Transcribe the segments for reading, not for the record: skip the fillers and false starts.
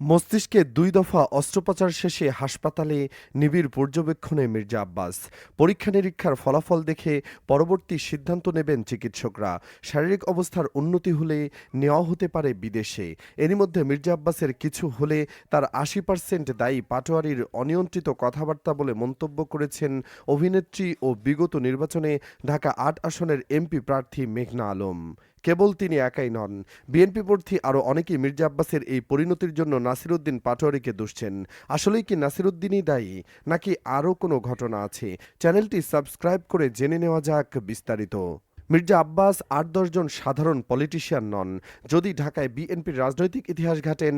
মস্তিষ্কে ২ দফা অস্ত্রোপচার শেষে হাসপাতালে নিবিড় পর্যবেক্ষণে মির্জা আব্বাস। পরীক্ষা-নিরীক্ষার ফলাফল দেখে পরবর্তী সিদ্ধান্ত নেবেন চিকিৎসকরা। শারীরিক অবস্থার উন্নতি হলে নেওয়া হতে পারে বিদেশে। এরই মধ্যে মির্জা আব্বাসের কিছু হলে তার ৮০% দায়ী পাটোয়ারির অনিয়ন্ত্রিত কথাবার্তা বলে মন্তব্য করেছেন অভিনেত্রী ও বিগত নির্বাচনে ঢাকা-৮ আসনের এমপি প্রার্থী মেঘনা আলম। কেবল তিনি একাই নন, বিএনপি প্রার্থী আরও অনেকেই মির্জা আব্বাসের এই পরিণতির জন্য নাসিরউদ্দিন পাটোয়ারিকে দুষছেন। আসলেই কি নাসিরউদ্দিনই দায়ী, নাকি আরও কোনো ঘটনা আছে? চ্যানেলটি সাবস্ক্রাইব করে জেনে নেওয়া যাক বিস্তারিত। মির্জা আব্বাস ৮-১০ জন সাধারণ পলিটিশিয়ান নন। যদি ঢাকায় বিএনপির রাজনৈতিক ইতিহাস ঘাটেন,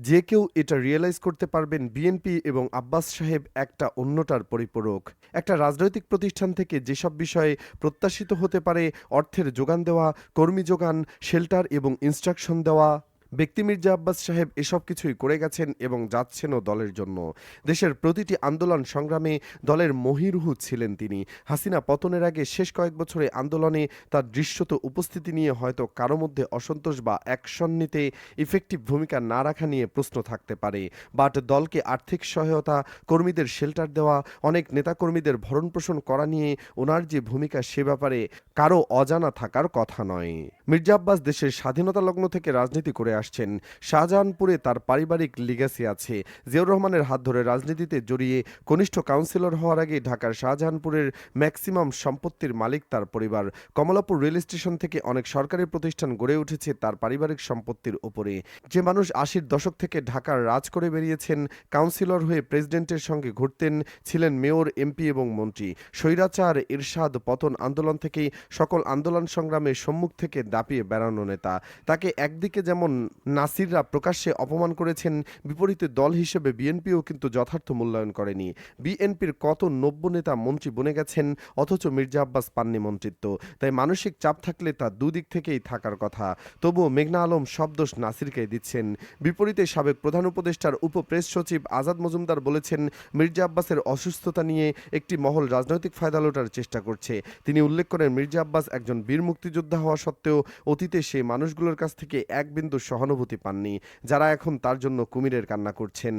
যে কেউ এটা রিয়েলাইজ করতে পারবেন বিএনপি এবং আব্বাস সাহেব একটা অন্যটার পরিপূরক। একটা রাজনৈতিক প্রতিষ্ঠান থেকে যেসব বিষয়ে প্রত্যাশিত হতে পারে, অর্থের যোগান দেওয়া, কর্মী যোগান, শেল্টার এবং ইনস্ট্রাকশন দেওয়া, ব্যক্তি মির্জা আব্বাস সাহেব এসব কিছুই করে গেছেন এবং যাচ্ছেনও দলের জন্য। দেশের প্রতিটি আন্দোলন সংগ্রামে দলের মহিরুহ ছিলেন তিনি। হাসিনা পতনের আগে শেষ কয়েক বছরে আন্দোলনে তার দৃশ্যত উপস্থিতি নিয়ে হয়তো কারো মধ্যে অসন্তোষ বা অ্যাকশন নিতে ইফেক্টিভ ভূমিকা না রাখা নিয়ে প্রশ্ন থাকতে পারে। বাট দলকে আর্থিক সহায়তা, কর্মীদের শেল্টার দেওয়া, অনেক নেতাকর্মীদের ভরণপোষণ করা নিয়ে ওনার যে ভূমিকা, সে ব্যাপারে কারো অজানা থাকার কথা নয়। মির্জা আব্বাস দেশের স্বাধীনতা লগ্ন থেকে রাজনীতি করে আসছেন। শাহজাহানপুরে তার পারিবারিক লিগ্যাসি আছে। জিয়াউর রহমানের হাত ধরে রাজনীতিতে জড়িয়ে কনিষ্ঠ কাউন্সিলর হওয়ার আগে ঢাকার শাহজাহানপুরের ম্যাক্সিমাম সম্পত্তির মালিক তার পরিবার। কমলাপুর রেল স্টেশন থেকে অনেক সরকারি প্রতিষ্ঠান গড়ে উঠেছে তার পারিবারিক সম্পত্তির ওপরে। যে মানুষ ৮০-র দশক থেকে ঢাকার রাজ করে বেরিয়েছেন, কাউন্সিলর হয়ে প্রেসিডেন্টের সঙ্গে ঘুরতেন, ছিলেন মেয়র, এমপি এবং মন্ত্রী। স্বৈরাচার, এরশাদ, পতন আন্দোলন থেকেই সকল আন্দোলন সংগ্রামে সম্মুখ থেকে দাপিয়ে বেড়ানো নেতা। তাকে একদিকে যেমন নাসিররা প্রকাশ্যে অপমান করেছেন, বিপরীতে দল হিসেবে বিএনপিও কিন্তু যথার্থ মূল্যায়ন করেনি। বিএনপির কত নব্য নেতা মন্ত্রী বনে গেছেন, অথচ মির্জা আব্বাস পাননি মন্ত্রিত্ব। তাই মানসিক চাপ থাকলে তা দুদিক থেকেই থাকার কথা। তবুও মেঘনা আলম সব দোষ নাসিরকেই দিচ্ছেন। বিপরীতে সাবেক প্রধান উপদেষ্টার উপপ্রেস সচিব আজাদ মজুমদার বলেছেন, মির্জা আব্বাসের অসুস্থতা নিয়ে একটি মহল রাজনৈতিক ফায়দা লোটার চেষ্টা করছে। তিনি উল্লেখ করেন, মির্জা আব্বাস একজন বীর মুক্তিযোদ্ধা হওয়া সত্ত্বেও অতীতে সে মানুষগুলোর কাছ থেকে এক বিন্দু সহানুভূতি পাননি, যারা এখন তার জন্য কুমিরের কান্না করছেন।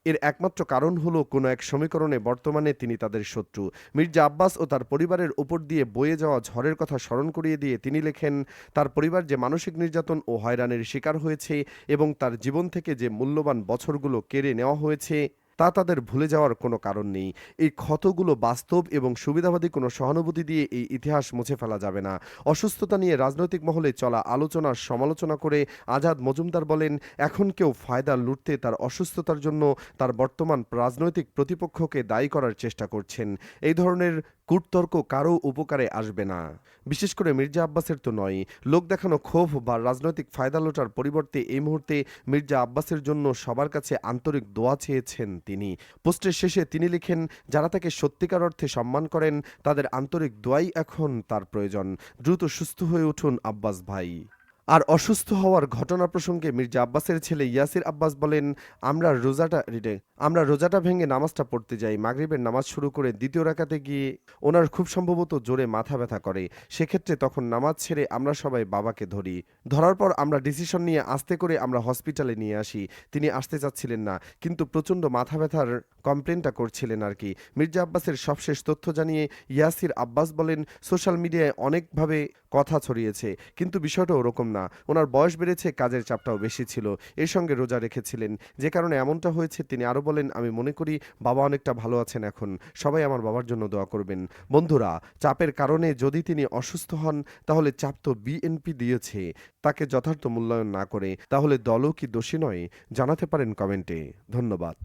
এর একমাত্র কারণ হলো কোনো এক সমীকরণে বর্তমানে তিনি তাদের শত্রু। মির্জা আব্বাস ও তার পরিবারের উপর দিয়ে বয়ে যাওয়া ঝড়ের কথা স্মরণ করিয়ে দিয়ে তিনি লেখেন, তার পরিবার যে মানসিক নির্যাতন ও হয়রানির শিকার হয়েছে এবং তার জীবন থেকে যে মূল্যবান বছরগুলো কেড়ে নেওয়া হয়েছে, তা তাদের ভুলে যাওয়ার কোনো কারণ নেই। এই ক্ষতগুলো বাস্তব এবং সুবিধাবাদী কোনো সহানুভূতি দিয়ে এই ইতিহাস মুছে ফেলা যাবে না। অসুস্থতা নিয়ে রাজনৈতিক মহলে চলা আলোচনার সমালোচনা করে আজাদ মজুমদার বলেন, এখন কেউ ফায়দা লুটতে তার অসুস্থতার জন্য তার বর্তমান রাজনৈতিক প্রতিপক্ষকে দায়ী করার চেষ্টা করছেন। এই ধরনের কূটতর্ক কারও উপকারে আসবে না। বিশেষ করে মির্জা আব্বাসের তো নয়। লোক দেখানো ক্ষোভ বা রাজনৈতিক ফায়দা লোটার পরিবর্তে এই মুহূর্তে মির্জা আব্বাসের জন্য সবার কাছে আন্তরিক দোয়া চেয়েছেন তিনি। পোস্টের শেষে তিনি লিখেন, যারা তাকে সত্যিকার অর্থে সম্মান করেন, তাদের আন্তরিক দোয়াই এখন তার প্রয়োজন। দ্রুত সুস্থ হয়ে উঠুন আব্বাস ভাই। আর অসুস্থ হওয়ার ঘটনা প্রসঙ্গে মির্জা আব্বাসের ছেলে ইয়াসির আব্বাস বলেন, আমরা রোজাটা ভেঙে নামাজটা পড়তে যাই। মাগরিবের নামাজ শুরু করে দ্বিতীয় রাকাতে গিয়ে ওনার খুব সম্ভবত জোরে মাথা ব্যথা করে। সেক্ষেত্রে তখন নামাজ ছেড়ে আমরা সবাই বাবাকে ধরি। ধরার পর আমরা ডিসিশন নিয়ে আস্তে করে আমরা হসপিটালে নিয়ে আসি। তিনি আসতে চাচ্ছিলেন না, কিন্তু প্রচণ্ড মাথা ব্যথার কমপ্লেনটা করছিলেন আর কি। মির্জা আব্বাসের সবশেষ তথ্য জানিয়ে ইয়াসির আব্বাস বলেন, সোশ্যাল মিডিয়ায় অনেকভাবে কথা ছড়িয়েছে, কিন্তু বিষয়টা ওরকম না। ওনার বয়স বেড়েছে, কাজের চাপটাও বেশি ছিল, এর সঙ্গে রোজা রেখেছিলেন, যে কারণে এমনটা হয়েছে। তিনি আরও বলেন, আমি মনে করি বাবা অনেকটা ভালো আছেন এখন। সবাই আমার বাবার জন্য দোয়া করবেন। বন্ধুরা, চাপের কারণে যদি তিনি অসুস্থ হন, তাহলে চাপ তো বিএনপি দিয়েছে। তাকে যথার্থ মূল্যায়ন না করে তাহলে দলও কি দোষী নয়? জানাতে পারেন কমেন্টে। ধন্যবাদ।